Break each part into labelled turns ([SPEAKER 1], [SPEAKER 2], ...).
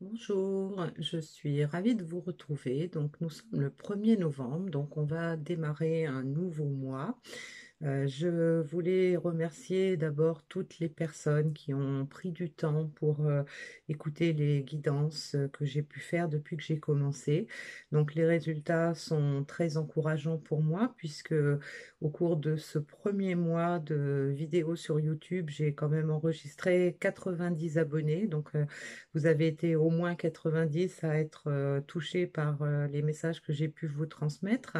[SPEAKER 1] Bonjour, je suis ravie de vous retrouver. Donc, nous sommes le 1er novembre, donc on va démarrer un nouveau mois. Je voulais remercier d'abord toutes les personnes qui ont pris du temps pour écouter les guidances que j'ai pu faire depuis que j'ai commencé. Donc, les résultats sont très encourageants pour moi puisque au cours de ce premier mois de vidéos sur YouTube, j'ai quand même enregistré 90 abonnés. Donc, vous avez été au moins 90 à être touchés par les messages que j'ai pu vous transmettre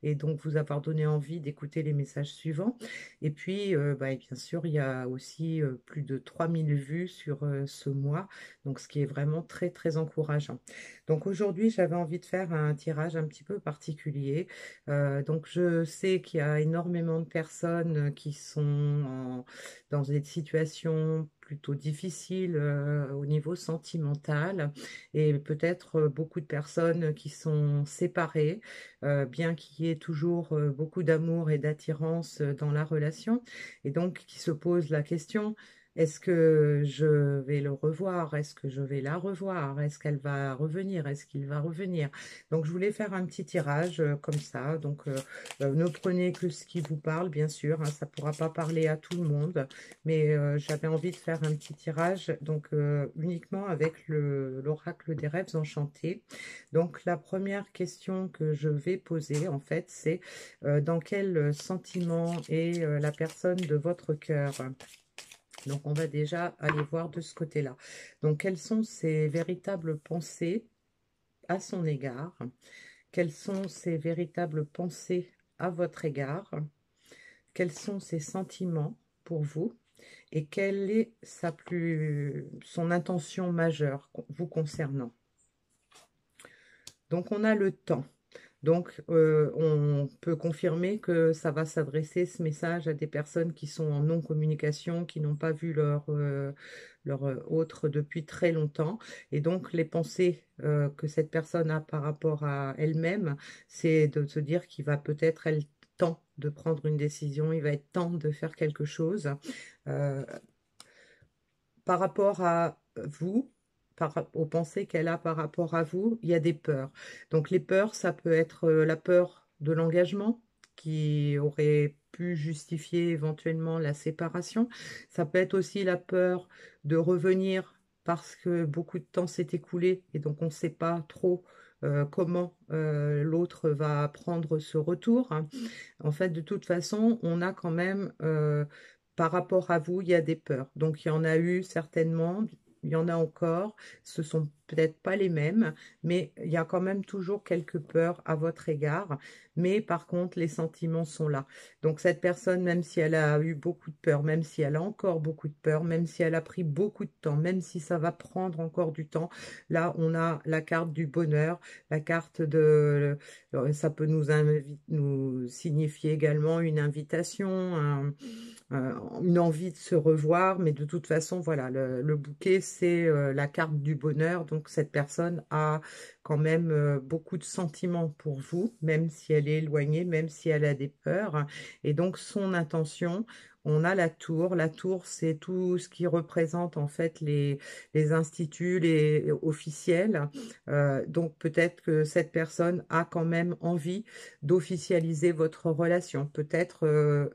[SPEAKER 1] et donc vous avoir donné envie d'écouter les messages suivants. Et puis, et bien sûr, il y a aussi plus de 3000 vues sur ce mois, donc ce qui est vraiment très, très encourageant. Donc aujourd'hui, j'avais envie de faire un tirage un petit peu particulier. Donc je sais qu'il y a énormément de personnes qui sont dans des situations plutôt difficiles au niveau sentimental et peut-être beaucoup de personnes qui sont séparées, bien qu'il y ait toujours beaucoup d'amour et d'attirance dans la relation, et donc qui se pose la question, est-ce que je vais le revoir? Est-ce que je vais la revoir? Est-ce qu'elle va revenir? Est-ce qu'il va revenir? Donc je voulais faire un petit tirage comme ça. Donc ne prenez que ce qui vous parle, bien sûr, hein, ça ne pourra pas parler à tout le monde, mais j'avais envie de faire un petit tirage, donc uniquement avec l'oracle des rêves enchantés. Donc la première question que je vais poser, en fait, c'est dans quel sentiment est la personne de votre cœur? Donc on va déjà aller voir de ce côté-là. Donc quelles sont ses véritables pensées à son égard? Quelles sont ses véritables pensées à votre égard? Quels sont ses sentiments pour vous? Et quelle est son intention majeure vous concernant? Donc on a le temps. Donc, on peut confirmer que ça va s'adresser, ce message, à des personnes qui sont en non-communication, qui n'ont pas vu leur autre depuis très longtemps. Et donc, les pensées que cette personne a par rapport à elle-même, c'est de se dire qu'il va peut-être être temps de prendre une décision, il va être temps de faire quelque chose. Euh, Par rapport à vous, aux pensées qu'elle a par rapport à vous, il y a des peurs. Donc les peurs, ça peut être la peur de l'engagement qui aurait pu justifier éventuellement la séparation. Ça peut être aussi la peur de revenir parce que beaucoup de temps s'est écoulé et donc on ne sait pas trop comment l'autre va prendre ce retour. En fait, de toute façon, on a quand même, par rapport à vous, il y a des peurs. Donc, il y en a eu certainement, il y en a encore. Ce sont peut-être pas les mêmes, mais il y a quand même toujours quelques peurs à votre égard. Mais par contre, les sentiments sont là. Donc, cette personne, même si elle a eu beaucoup de peur, même si elle a encore beaucoup de peur, même si elle a pris beaucoup de temps, même si ça va prendre encore du temps, là, on a la carte du bonheur, la carte de ça peut nous signifier également une invitation, une envie de se revoir, mais de toute façon, voilà, le bouquet, c'est la carte du bonheur. Donc, cette personne a quand même beaucoup de sentiments pour vous, même si elle est éloignée, même si elle a des peurs. Et donc, son intention, on a la tour. La tour, c'est tout ce qui représente en fait les instituts, les officiels. Donc peut-être que cette personne a quand même envie d'officialiser votre relation. Peut-être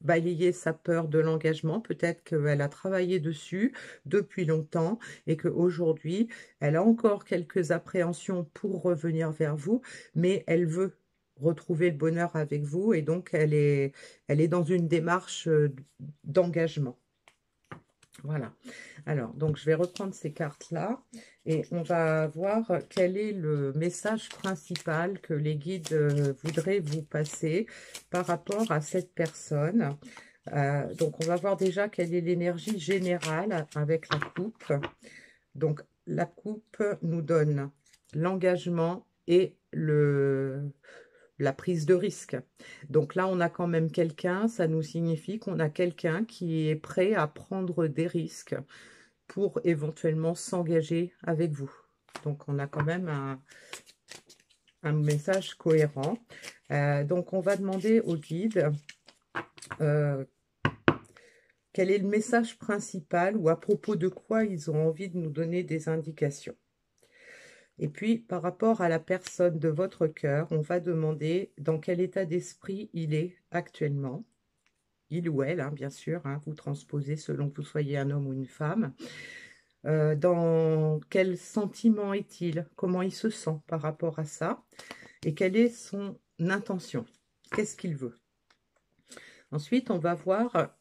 [SPEAKER 1] balayer sa peur de l'engagement. Peut-être qu'elle a travaillé dessus depuis longtemps et qu'aujourd'hui, elle a encore quelques appréhensions pour revenir vers vous, mais elle veut retrouver le bonheur avec vous et donc elle est dans une démarche d'engagement. Voilà. Alors, donc je vais reprendre ces cartes-là et on va voir quel est le message principal que les guides voudraient vous passer par rapport à cette personne. Donc, on va voir déjà quelle est l'énergie générale avec la coupe. Donc, la coupe nous donne l'engagement et la prise de risque. Donc là, on a quand même quelqu'un, ça nous signifie qu'on a quelqu'un qui est prêt à prendre des risques pour éventuellement s'engager avec vous. Donc, on a quand même un message cohérent. Donc, on va demander au guide quel est le message principal ou à propos de quoi ils ont envie de nous donner des indications. Et puis, par rapport à la personne de votre cœur, on va demander dans quel état d'esprit il est actuellement. Il ou elle, hein, bien sûr, hein, vous transposez selon que vous soyez un homme ou une femme. Dans quel sentiment est-il? Comment il se sent par rapport à ça? Et quelle est son intention? Qu'est-ce qu'il veut? Ensuite, on va voir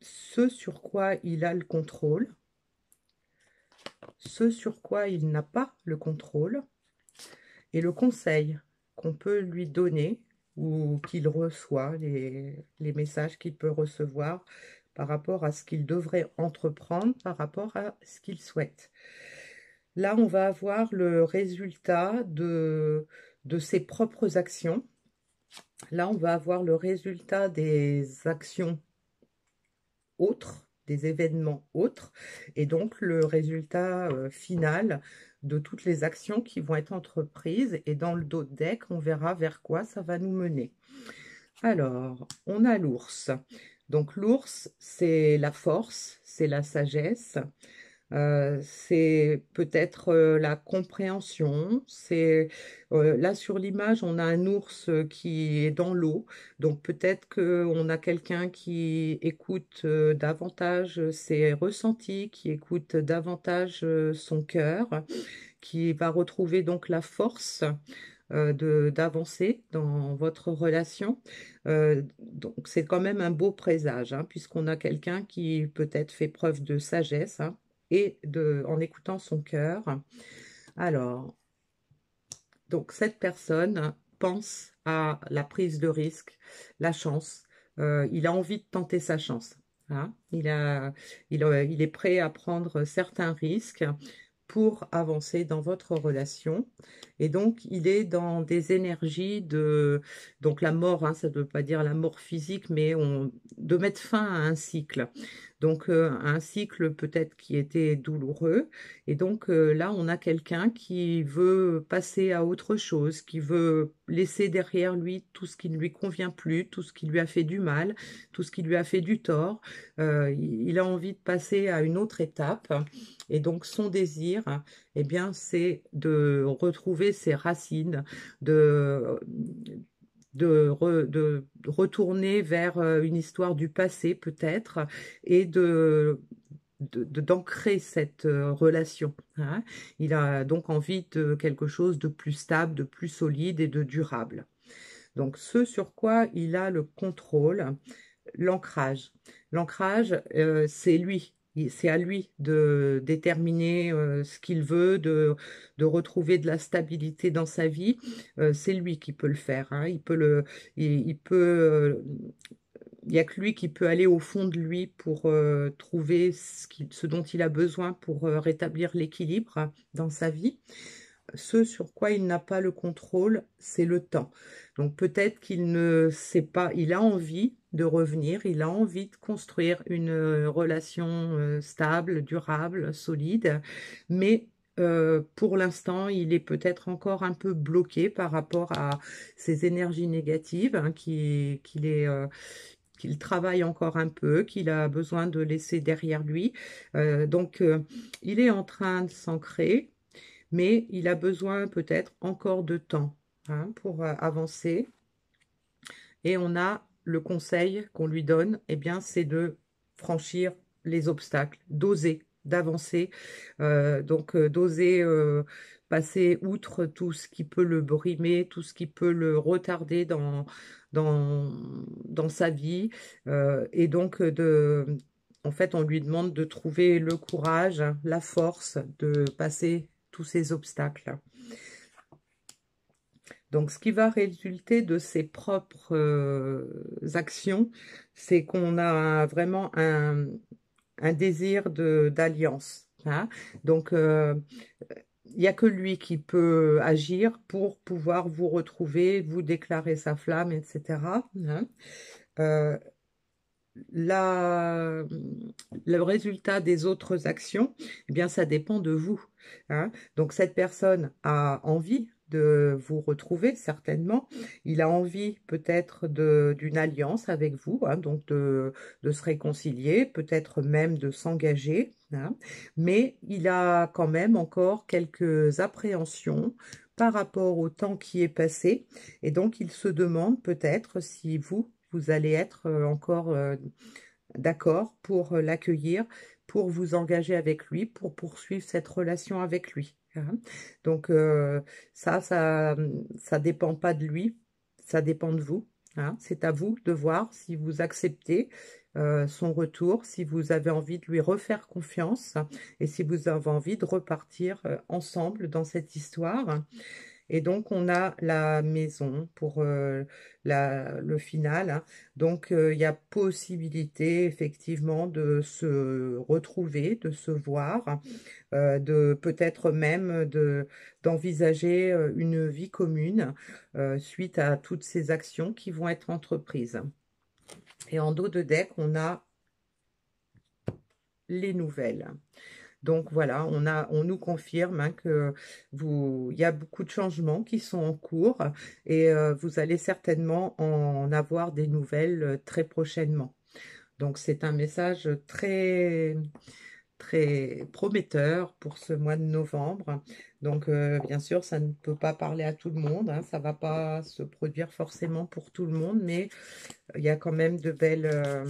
[SPEAKER 1] ce sur quoi il a le contrôle, ce sur quoi il n'a pas le contrôle, et le conseil qu'on peut lui donner ou qu'il reçoit, les messages qu'il peut recevoir par rapport à ce qu'il devrait entreprendre, par rapport à ce qu'il souhaite. Là, on va avoir le résultat de ses propres actions. Là, on va avoir le résultat des actions autres, des événements autres, et donc le résultat final de toutes les actions qui vont être entreprises. Et dans le dos de deck, on verra vers quoi ça va nous mener. Alors, on a l'ours. Donc l'ours, c'est la force, c'est la sagesse. C'est peut-être la compréhension. C'est là sur l'image, on a un ours qui est dans l'eau, donc peut-être qu'on a quelqu'un qui écoute davantage ses ressentis, qui écoute davantage son cœur, qui va retrouver donc la force d'avancer dans votre relation. Donc c'est quand même un beau présage, hein, puisqu'on a quelqu'un qui peut-être fait preuve de sagesse, hein, et en écoutant son cœur. Alors, donc cette personne pense à la prise de risque, la chance. Il a envie de tenter sa chance, hein. Il est prêt à prendre certains risques pour avancer dans votre relation. Et donc, il est dans des énergies de... Donc, la mort, hein, ça ne veut pas dire la mort physique, mais de mettre fin à un cycle. Donc, un cycle peut-être qui était douloureux. Et donc, là, on a quelqu'un qui veut passer à autre chose, qui veut laisser derrière lui tout ce qui ne lui convient plus, tout ce qui lui a fait du mal, tout ce qui lui a fait du tort. Il a envie de passer à une autre étape. Et donc, son désir, eh bien, c'est de retrouver ses racines, de retourner vers une histoire du passé, peut-être, et d'ancrer cette relation, hein. Il a donc envie de quelque chose de plus stable, de plus solide et de durable. Donc, ce sur quoi il a le contrôle, l'ancrage. L'ancrage, c'est lui. C'est à lui de déterminer ce qu'il veut, de retrouver de la stabilité dans sa vie. C'est lui qui peut le faire, hein. Il peut, il n'y a que lui qui peut aller au fond de lui pour trouver ce dont il a besoin pour rétablir l'équilibre dans sa vie. Ce sur quoi il n'a pas le contrôle, c'est le temps. Donc peut-être qu'il ne sait pas, il a envie de revenir, il a envie de construire une relation stable, durable, solide, mais pour l'instant, il est peut-être encore un peu bloqué par rapport à ces énergies négatives, hein, qu'il travaille encore un peu, qu'il a besoin de laisser derrière lui. Donc, il est en train de s'ancrer, mais il a besoin peut-être encore de temps, hein, pour avancer. Et on a le conseil qu'on lui donne, eh bien, c'est de franchir les obstacles, d'oser, d'avancer, donc d'oser passer outre tout ce qui peut le brimer, tout ce qui peut le retarder dans sa vie, et donc en fait, on lui demande de trouver le courage, la force de passer tous ces obstacles. Donc, ce qui va résulter de ses propres actions, c'est qu'on a vraiment un désir d'alliance, hein. Donc, il n'y a que lui qui peut agir pour pouvoir vous retrouver, vous déclarer sa flamme, etc., hein. Euh, la- le résultat des autres actions, eh bien, ça dépend de vous, hein. Donc, cette personne a envie de vous retrouver, certainement. Il a envie peut-être d'une alliance avec vous, hein, donc de se réconcilier, peut-être même de s'engager, hein. Mais il a quand même encore quelques appréhensions par rapport au temps qui est passé. Et donc, il se demande peut-être si vous allez être encore d'accord pour l'accueillir, pour vous engager avec lui, pour poursuivre cette relation avec lui, hein. Donc ça dépend pas de lui, ça dépend de vous, hein. C'est à vous de voir si vous acceptez son retour, si vous avez envie de lui refaire confiance et si vous avez envie de repartir ensemble dans cette histoire. Et donc, on a la maison pour le final, hein. Donc, il y a possibilité effectivement de se retrouver, de se voir, de peut-être même d'envisager une vie commune suite à toutes ces actions qui vont être entreprises. Et en dos de deck, on a les nouvelles. Donc voilà, on nous confirme, hein, que il y a beaucoup de changements qui sont en cours et vous allez certainement en avoir des nouvelles très prochainement. Donc c'est un message très, très prometteur pour ce mois de novembre. Donc bien sûr, ça ne peut pas parler à tout le monde, hein, ça ne va pas se produire forcément pour tout le monde, mais il y a quand même de belles...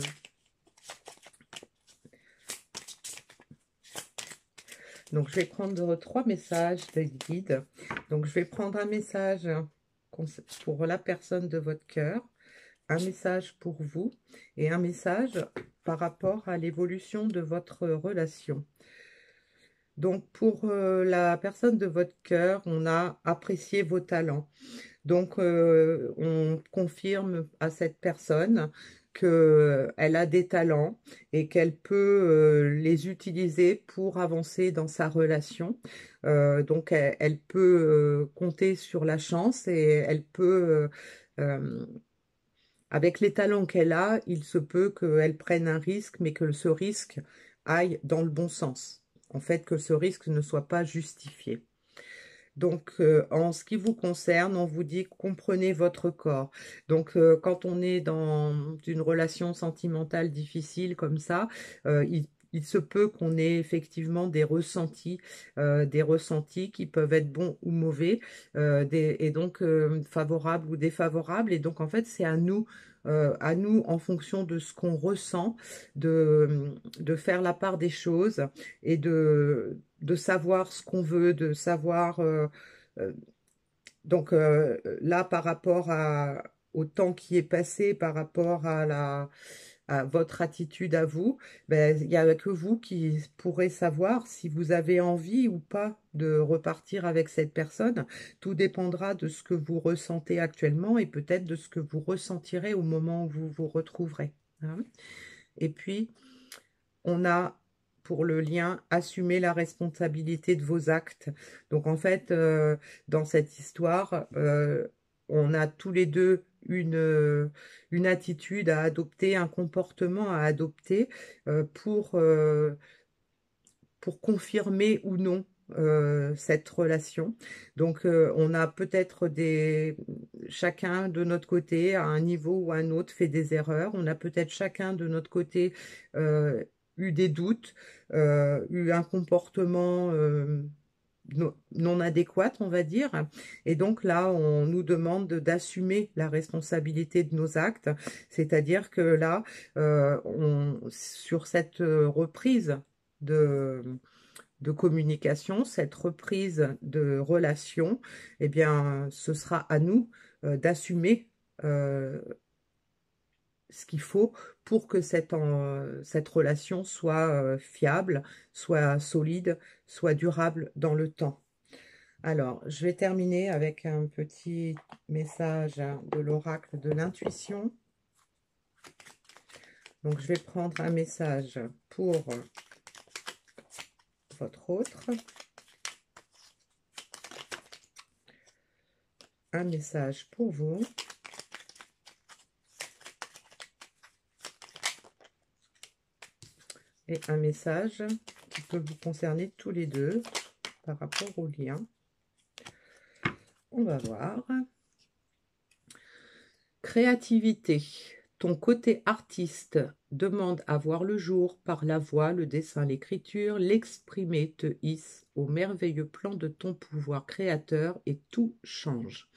[SPEAKER 1] Donc, je vais prendre 3 messages de guide. Donc, je vais prendre un message pour la personne de votre cœur, un message pour vous et un message par rapport à l'évolution de votre relation. Donc, pour la personne de votre cœur, on a apprécié vos talents. Donc, on confirme à cette personne qu'elle a des talents et qu'elle peut les utiliser pour avancer dans sa relation. Donc, elle peut compter sur la chance et elle peut, avec les talents qu'elle a, il se peut qu'elle prenne un risque, mais que ce risque aille dans le bon sens. En fait, que ce risque ne soit pas justifié. Donc, en ce qui vous concerne, on vous dit comprenez votre corps. Donc, quand on est dans une relation sentimentale difficile comme ça, il se peut qu'on ait effectivement des ressentis qui peuvent être bons ou mauvais, et donc favorables ou défavorables. Et donc, en fait, c'est à nous, en fonction de ce qu'on ressent, de faire la part des choses et de savoir ce qu'on veut, de savoir... euh, donc là, par rapport au temps qui est passé, par rapport à votre attitude à vous, ben, il n'y a que vous qui pourrez savoir si vous avez envie ou pas de repartir avec cette personne. Tout dépendra de ce que vous ressentez actuellement et peut-être de ce que vous ressentirez au moment où vous vous retrouverez, hein. Et puis, on a pour le lien assumer la responsabilité de vos actes. Donc en fait, dans cette histoire, on a tous les deux une attitude à adopter, un comportement à adopter pour confirmer ou non cette relation. Donc on a peut-être chacun de notre côté, à un niveau ou à un autre, fait des erreurs. On a peut-être chacun de notre côté eu des doutes, eu un comportement non adéquat, on va dire. Et donc là, on nous demande d'assumer la responsabilité de nos actes. C'est-à-dire que là, sur cette reprise de, de communication, cette reprise de relation, eh bien, ce sera à nous d'assumer ce qu'il faut pour que cette relation soit fiable, soit solide, soit durable dans le temps. Alors, je vais terminer avec un petit message de l'oracle de l'intuition. Donc, je vais prendre un message pour votre autre, un message pour vous, et un message qui peut vous concerner tous les deux par rapport au lien. On va voir. Créativité. Ton côté artiste demande à voir le jour par la voix, le dessin, l'écriture. L'exprimer te hisse au merveilleux plan de ton pouvoir créateur et tout change.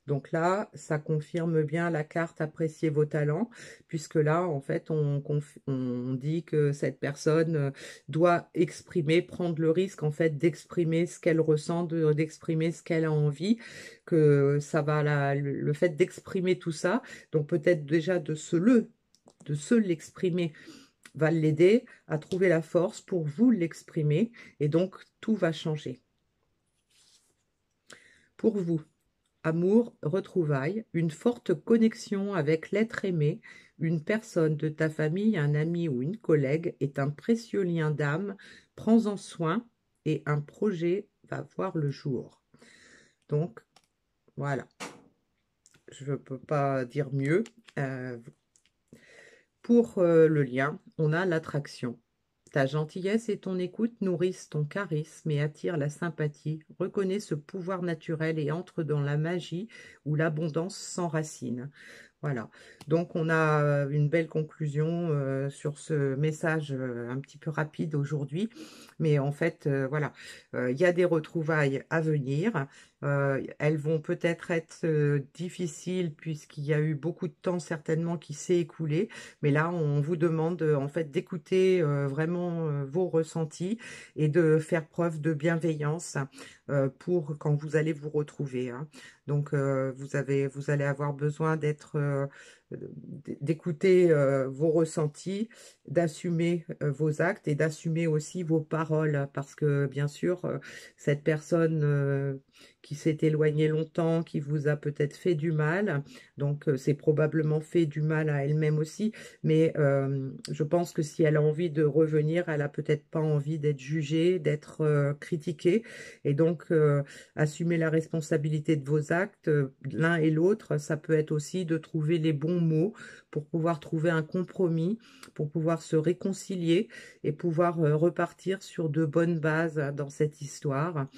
[SPEAKER 1] Donc là, ça confirme bien la carte apprécier vos talents, puisque là, en fait, on dit que cette personne doit exprimer, prendre le risque, en fait, d'exprimer ce qu'elle ressent, d'exprimer ce qu'elle a envie, que ça va, le fait d'exprimer tout ça, donc peut-être déjà de se l'exprimer, va l'aider à trouver la force pour vous l'exprimer, et donc tout va changer. Pour vous, amour, retrouvailles, une forte connexion avec l'être aimé, une personne de ta famille, un ami ou une collègue est un précieux lien d'âme. Prends-en soin et un projet va voir le jour. Donc, voilà, je ne peux pas dire mieux. Pour le lien, on a l'attraction. Ta gentillesse et ton écoute nourrissent ton charisme et attirent la sympathie. Reconnais ce pouvoir naturel et entre dans la magie où l'abondance s'enracine. Voilà, donc on a une belle conclusion sur ce message un petit peu rapide aujourd'hui, mais en fait, voilà, il y a des retrouvailles à venir. Elles vont peut-être être difficiles puisqu'il y a eu beaucoup de temps certainement qui s'est écoulé, mais là, on vous demande en fait d'écouter vraiment vos ressentis et de faire preuve de bienveillance pour quand vous allez vous retrouver, hein. Donc, vous allez avoir besoin d'écouter vos ressentis, d'assumer vos actes et d'assumer aussi vos paroles, parce que bien sûr, cette personne qui s'est éloignée longtemps, qui vous a peut-être fait du mal, donc c'est probablement fait du mal à elle-même aussi, mais je pense que si elle a envie de revenir, elle a peut-être pas envie d'être jugée, d'être critiquée, et donc assumer la responsabilité de vos actes, l'un et l'autre, ça peut être aussi de trouver les bons mots pour pouvoir trouver un compromis, pour pouvoir se réconcilier et pouvoir repartir sur de bonnes bases dans cette histoire.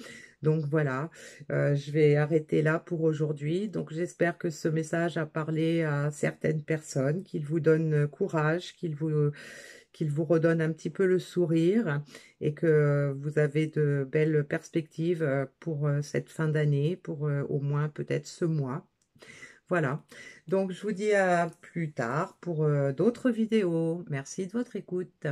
[SPEAKER 1] Donc voilà, je vais arrêter là pour aujourd'hui. Donc j'espère que ce message a parlé à certaines personnes, qu'il vous donne courage, qu'il vous redonne un petit peu le sourire et que vous avez de belles perspectives pour cette fin d'année, pour au moins peut-être ce mois. Voilà, donc je vous dis à plus tard pour d'autres vidéos. Merci de votre écoute.